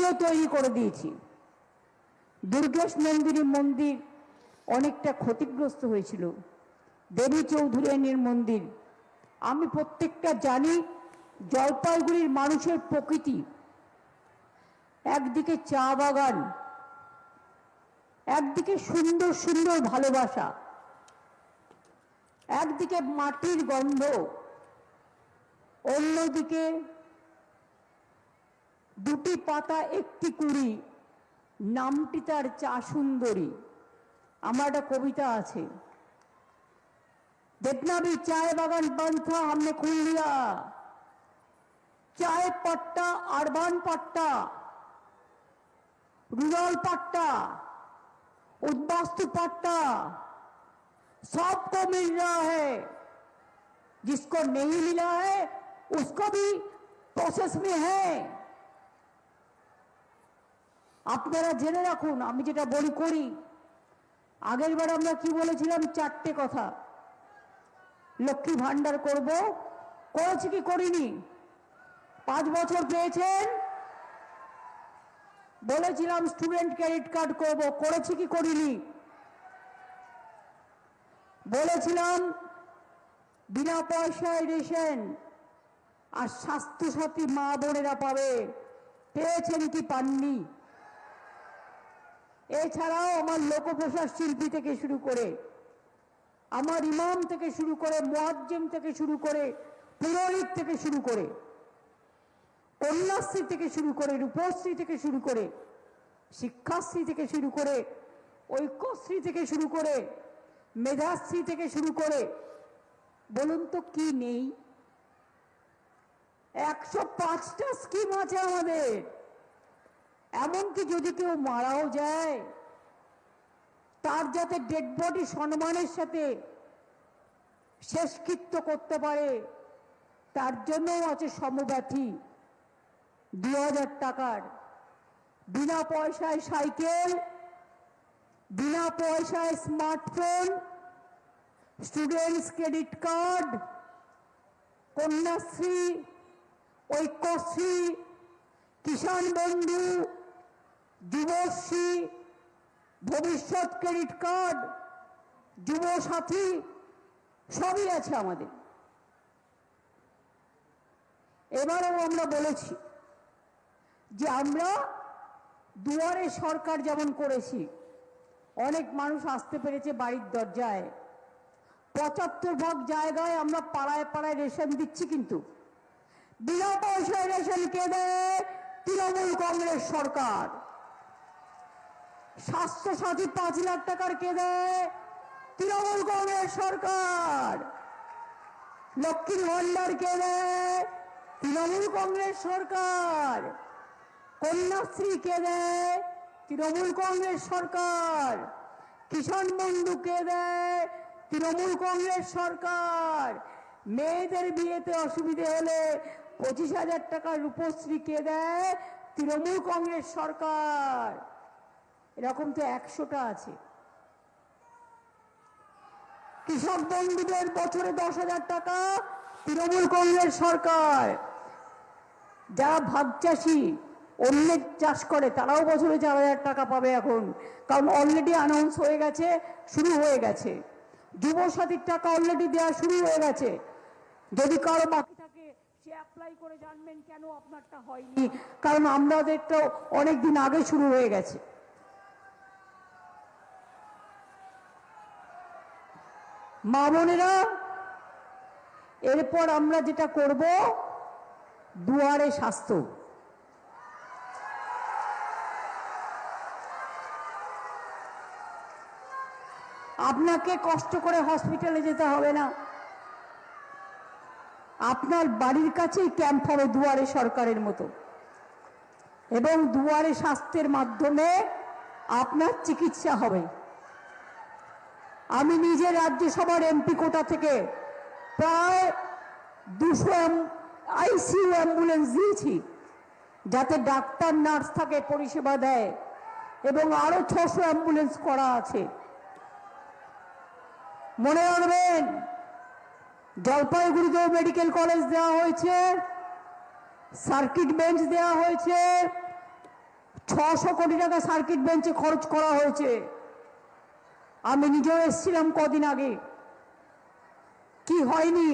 Video তৈরি করে দিয়েছি। দুর্গেশ নন্দিনী মন্দির অনেকটা ক্ষতিগ্রস্ত হয়েছিল, দেবী চৌধুরানীর মন্দির। আমি প্রত্যেকটা জানি জলপাইগুড়ির মানুষের প্রকৃতি, একদিকে চা বাগান, একদিকে সুন্দর সুন্দর ভালোবাসা, একদিকে মাটির গন্ধ, অন্যদিকে দুটি পাতা একটি কুড়ি, নামটি তার চা সুন্দরী। আমার একটা কবিতা আছে, जितना भी चाय बागान बंद था हमने खोल लिया, चाय पट्टा, अर्बन पट्टा, रूरल पट्टा, उद्वास्तु पट्टा सबको मिल रहा है, जिसको नहीं मिला है उसको भी प्रोसेस में है। আপনারা জেনে রাখুন, আমি যেটা বলি করি। আগের বার আমরা কি বলেছিলাম? চারটে কথা। লক্ষ্মী ভান্ডার করব, করেছি কি করিনি? 5 বছর পেয়েছেন। বলেছিলাম স্টুডেন্ট ক্রেডিট কার্ড করব, করেছি কি করিনি? বলেছিলাম বিনা পয়সায় রেশন আর স্বাস্থ্যসাথী মা বোনেরা পাবে, পেয়েছেন কি পাননি? এছাড়াও আমার লোকপ্রশাস শিল্পী থেকে শুরু করে, আমার ইমাম থেকে শুরু করে, মুয়াজ্জিম থেকে শুরু করে, পুরোহিত থেকে শুরু করে, কন্যাশ্রী থেকে শুরু করে, রূপশ্রী থেকে শুরু করে, শিক্ষাশ্রী থেকে শুরু করে, ঐক্যশ্রী থেকে শুরু করে, মেধাশ্রী থেকে শুরু করে, বলুন তো কি নেই? 105টা স্কিম আছে আমাদের। এমনকি যদি কেউ মারাও যায়, তার যাতে ডেড বডি সম্মানের সাথে শেষকৃত্য করতে পারে, তার জন্যও আছে সমব্যথী 2000 টাকার, বিনা পয়সায় সাইকেল, বিনা পয়সায় smartphone, students credit card, Kanyashree, Aikyashree, Kishan Bandhu, Yuvashree, ভবিষ্যৎ ক্রেডিট কার্ড, যুব সাথী, সবই আছে আমাদের। এবারেও আমরা বলেছি যে আমরা দুয়ারে সরকার যেমন করেছি, অনেক মানুষ আসতে পেরেছে বাড়ির দরজায়। 75 জায়গায় আমরা পাড়ায় পাড়ায় রেশন দিচ্ছি, কিন্তু বিনা পয়সায় রেশন কে দেয়? তৃণমূল কংগ্রেস সরকার। স্বাস্থ্যসাথী 5 লাখ টাকার কে দেয়? তৃণমূল কংগ্রেস সরকার। লক্ষ্মীর ভান্ডার কে দেয়? তৃণমূল কংগ্রেস সরকার। কন্যাশ্রী কে দেয়? তৃণমূল কংগ্রেস সরকার। কিষাণ বন্ধু কে দেয়? তৃণমূল কংগ্রেস সরকার। মেয়েদের বিয়েতে অসুবিধে হলে 25,000 টাকা রূপশ্রী কে দেয়? তৃণমূল কংগ্রেস সরকার। এরকম তো 100টা আছে। কৃষক বন্ধুদের বছরে 10,000 টাকা, তৃণমূল কংগ্রেস সরকার। যারা ভাগ চাষি, অন্যের চাষ করে, তারাও বছরে 4,000 টাকা পাবে এখন, কারণ অলরেডি অ্যানাউন্স হয়ে গেছে, শুরু হয়ে গেছে। যুবসাথীর টাকা অলরেডি দেওয়া শুরু হয়ে গেছে। যদি কারো বাকি থাকে সে অ্যাপ্লাই করে জানবেন কেন আপনারটা হয়নি, কারণ আমাদের তো অনেকদিন আগে শুরু হয়ে গেছে। মা বোনেরা, এরপর আমরা যেটা করব, দুয়ারে স্বাস্থ্য। আপনাকে কষ্ট করে হসপিটালে যেতে হবে না, আপনার বাড়ির কাছেই ক্যাম্প হবে দুয়ারে সরকারের মতো, এবং দুয়ারে স্বাস্থ্যের মাধ্যমে আপনার চিকিৎসা হবে। আমি নিজে রাজ্যসভার এমপি কোটা থেকে প্রায় 200 আইসিইউ অ্যাম্বুলেন্স দিয়েছি, যাতে ডাক্তার নার্স থাকে, পরিষেবা দেয়, এবং আরো 600 অ্যাম্বুলেন্স করা আছে। মনে রাখবেন, জলপাইগুড়িতেও মেডিকেল কলেজ দেওয়া হয়েছে, সার্কিট বেঞ্চ দেওয়া হয়েছে, 600 কোটি টাকা সার্কিট বেঞ্চে খরচ করা হয়েছে। আমি নিজেও এসেছিলাম কদিন আগে, কি হয়নি।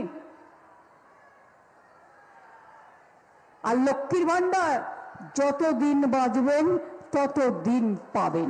আর লক্ষ্মীর ভান্ডার যত দিন বাঁচবেন তত দিন পাবেন।